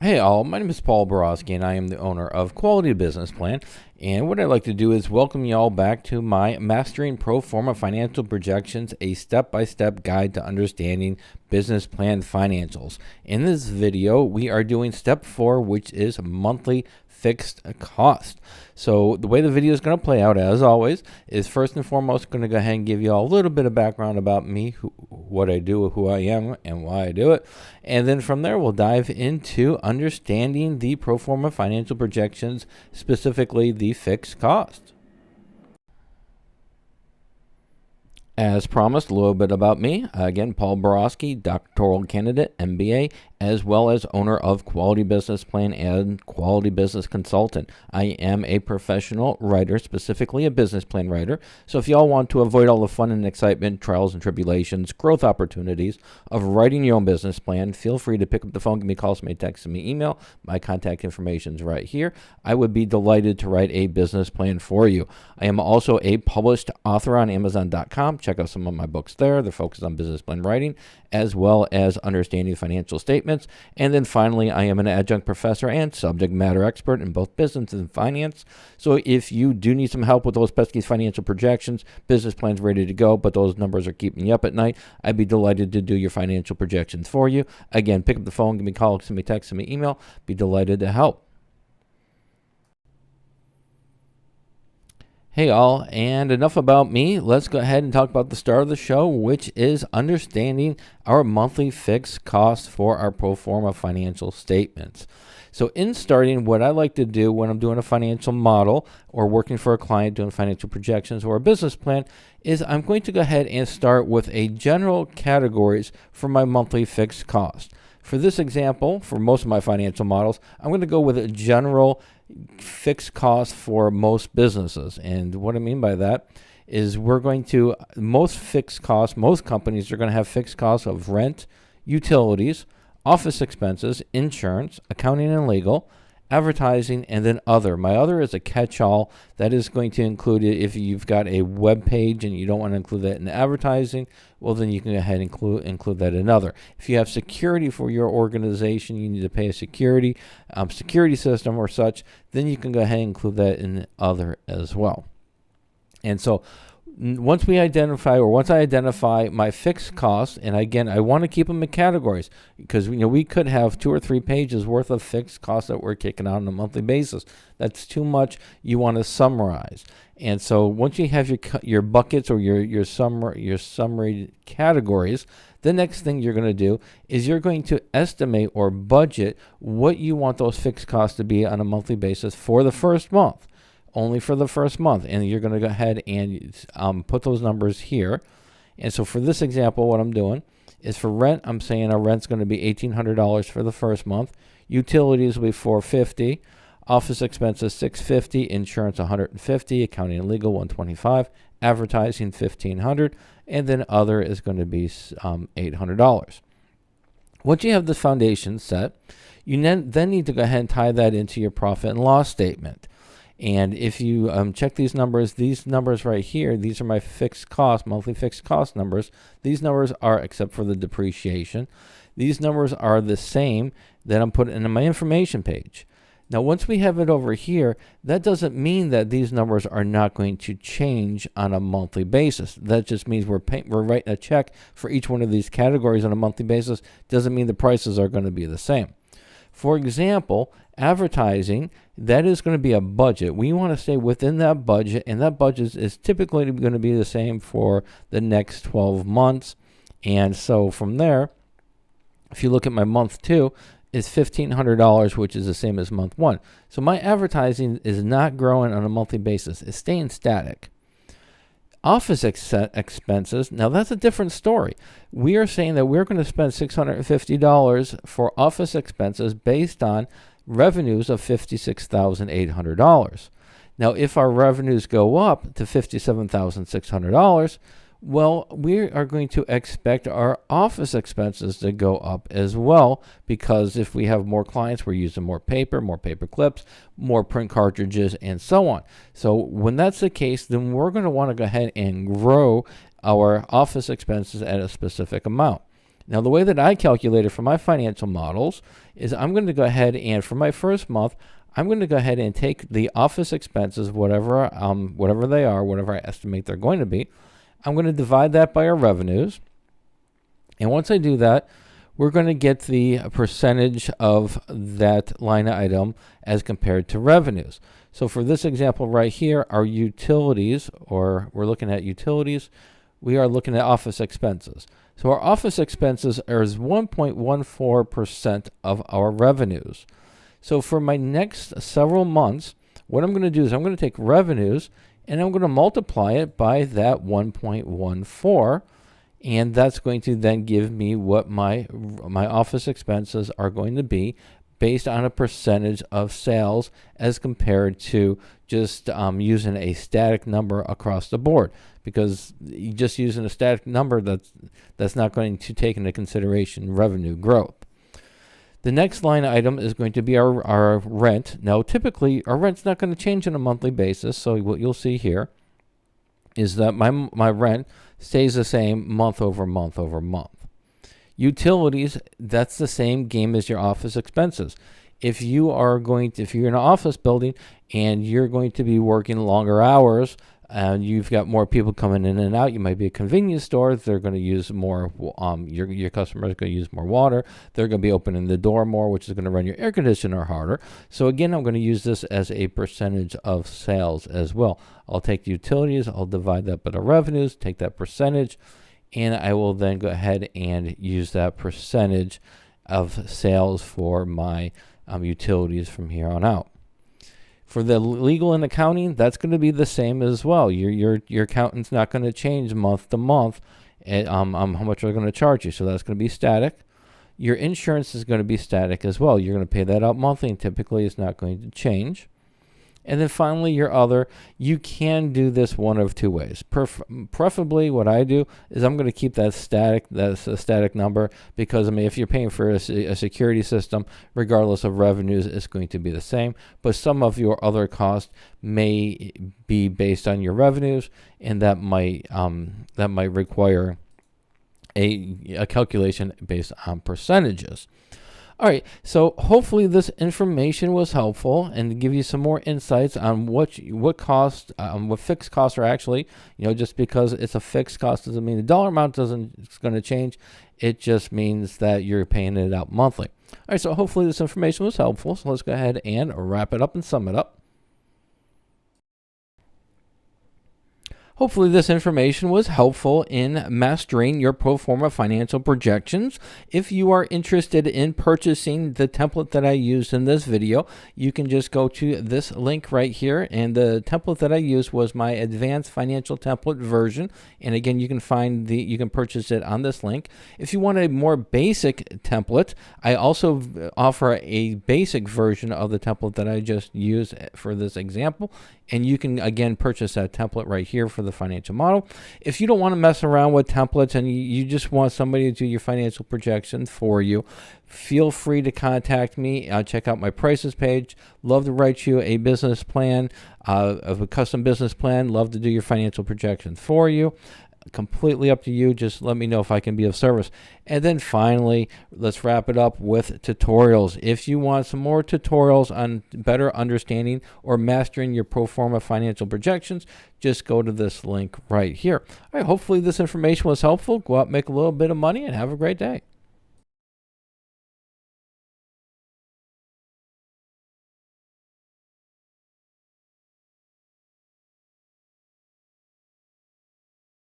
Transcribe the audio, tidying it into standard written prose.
Hey all, my name is Paul Borosky and I am the owner of Quality Business Plan. And what I'd like to do is welcome you all back to my Mastering Pro Forma Financial Projections, a step-by-step guide to understanding business plan financials. In this video, we are doing step 4, which is monthly fixed cost. So the way the video is going to play out, as always, is first and foremost going to go ahead and give you all a little bit of background about me, what I do, who I am, and why I do it. And then from there, we'll dive into understanding the pro forma financial projections, specifically the fixed cost. As promised, a little bit about me. Again, Paul Borosky, doctoral candidate, MBA, as well as owner of Quality Business Plan and Quality Business Consultant. I am a professional writer, specifically a business plan writer. So if y'all want to avoid all the fun and excitement, trials and tribulations, growth opportunities of writing your own business plan, feel free to pick up the phone, give me a call, send me a text, send me email. My contact information is right here. I would be delighted to write a business plan for you. I am also a published author on Amazon.com. Check out some of my books there. They're focused on business plan writing, as well as understanding financial statements. And then finally, I am an adjunct professor and subject matter expert in both business and finance. So if you do need some help with those pesky financial projections, business plans ready to go, but those numbers are keeping you up at night, I'd be delighted to do your financial projections for you. Again, pick up the phone, give me a call, send me a text, send me an email. Be delighted to help. Hey all, and enough about me. Let's go ahead and talk about the start of the show, which is understanding our monthly fixed costs for our pro forma financial statements. So in starting, what I like to do when I'm doing a financial model or working for a client doing financial projections or a business plan is I'm going to go ahead and start with a general categories for my monthly fixed cost. For this example, for most of my financial models, I'm going to go with a general fixed cost for most businesses. And what I mean by that is most fixed costs, most companies are going to have fixed costs of rent, utilities, office expenses, insurance, accounting and legal, advertising, and then other. My other is a catch-all that is going to include it if you've got a web page and you don't want to include that in advertising, well then you can go ahead and include that in other. If you have security for your organization, you need to pay a security system or such, then you can go ahead and include that in other as well. And so once I identify my fixed costs, and again, I want to keep them in categories because we could have 2 or 3 pages worth of fixed costs that we're kicking out on a monthly basis. That's too much. You want to summarize. And so once you have your buckets or your summary categories, the next thing you're going to do is you're going to estimate or budget what you want those fixed costs to be on a monthly basis for the first month. Only for the first month, and you're going to go ahead and put those numbers here. And so for this example, what I'm doing is for rent, I'm saying our rent's going to be $1,800 for the first month. Utilities will be $450, office expenses $650, insurance $150, accounting and legal $125, advertising $1,500, and then other is going to be $800. Once you have the foundation set, you then need to go ahead and tie that into your profit and loss statement. And if you check these numbers right here, these are my fixed cost, monthly fixed cost numbers. These numbers are, except for the depreciation, these numbers are the same that I'm putting in my information page. Now, once we have it over here, that doesn't mean that these numbers are not going to change on a monthly basis. That just means we're writing a check for each one of these categories on a monthly basis. Doesn't mean the prices are going to be the same. For example, advertising, that is going to be a budget. We want to stay within that budget, and that budget is typically going to be the same for the next 12 months. And so from there, if you look at my month 2, is $1,500, which is the same as month 1. So my advertising is not growing on a monthly basis. It's staying static. Office expenses, now that's a different story. We are saying that we're going to spend $650 for office expenses based on revenues of $56,800. Now, if our revenues go up to $57,600, well, we are going to expect our office expenses to go up as well, because if we have more clients, we're using more paper clips, more print cartridges, and so on. So when that's the case, then we're going to want to go ahead and grow our office expenses at a specific amount. Now, the way that I calculate it for my financial models is I'm going to go ahead and for my first month, I'm going to go ahead and take the office expenses, whatever they are, whatever I estimate they're going to be. I'm going to divide that by our revenues. And once I do that, we're going to get the percentage of that line item as compared to revenues. So for this example right here, our utilities, or we're looking at utilities, we are looking at office expenses. So our office expenses is 1.14% of our revenues. So for my next several months, what I'm going to do is I'm going to take revenues and I'm going to multiply it by that 1.14, and that's going to then give me what my office expenses are going to be based on a percentage of sales as compared to just using a static number across the board, because just using a static number, that's not going to take into consideration revenue growth. The next line item is going to be our rent. Now, typically, our rent's not going to change on a monthly basis. So what you'll see here is that my rent stays the same month over month over month. Utilities, that's the same game as your office expenses. If you're in an office building and you're going to be working longer hours, and you've got more people coming in and out, you might be a convenience store. They're going to use more. Your customers are going to use more water. They're going to be opening the door more, which is going to run your air conditioner harder. So again, I'm going to use this as a percentage of sales as well. I'll take the utilities. I'll divide that by the revenues. Take that percentage, and I will then go ahead and use that percentage of sales for my utilities from here on out. For the legal and accounting, that's going to be the same as well. Your accountant's not going to change month to month how much they're going to charge you. So that's going to be static. Your insurance is going to be static as well. You're going to pay that out monthly, and typically it's not going to change. And then finally, your other, you can do this one of two ways. Preferably, what I do is I'm going to keep that static. That's a static number, because if you're paying for a security system, regardless of revenues, it's going to be the same. But some of your other costs may be based on your revenues, and that might require a calculation based on percentages. All right, so hopefully this information was helpful and to give you some more insights on what fixed costs are actually. Just because it's a fixed cost doesn't mean the dollar amount it's going to change. It just means that you're paying it out monthly. All right, so hopefully this information was helpful. So let's go ahead and wrap it up and sum it up. Hopefully this information was helpful in mastering your pro forma financial projections. If you are interested in purchasing the template that I used in this video, you can just go to this link right here. And the template that I used was my advanced financial template version. And again, you can purchase it on this link. If you want a more basic template, I also offer a basic version of the template that I just used for this example. And you can, again, purchase that template right here for the financial model. If you don't want to mess around with templates and you just want somebody to do your financial projections for you, feel free to contact me. Check out my prices page. Love to write you a business plan, of a custom business plan. Love to do your financial projections for you. Completely up to you. Just let me know if I can be of service. And then finally, let's wrap it up with tutorials. If you want some more tutorials on better understanding or mastering your pro forma financial projections, just go to this link right here. All right, hopefully this information was helpful. Go out, make a little bit of money, and have a great day.